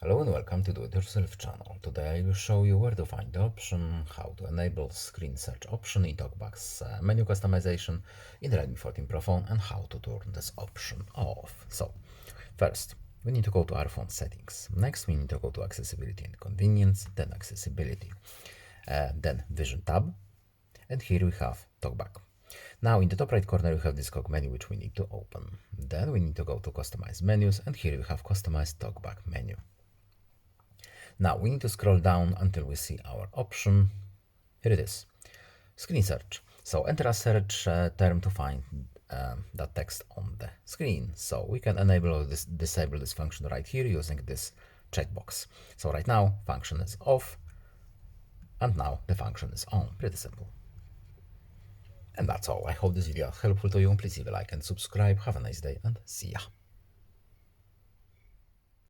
Hello and welcome to Do It Yourself channel. Today I will show you where to find the option, how to enable screen search option in TalkBack's menu customization in Realme 14 Pro phone and how to turn this option off. So, first, we need to go to our phone settings. Next, we need to go to accessibility and convenience, then accessibility, then vision tab, and here we have TalkBack. Now in the top right corner we have this cog menu which we need to open. Then we need to go to customize menus, and here we have customize TalkBack menu. Now we need to scroll down until we see our option. Here it is, screen search. So enter a search term to find that text on the screen. So we can enable or disable this function right here using this checkbox. So right now function is off and now the function is on. Pretty simple. And that's all. I hope this video was helpful to you. Please leave a like and subscribe. Have a nice day and see ya.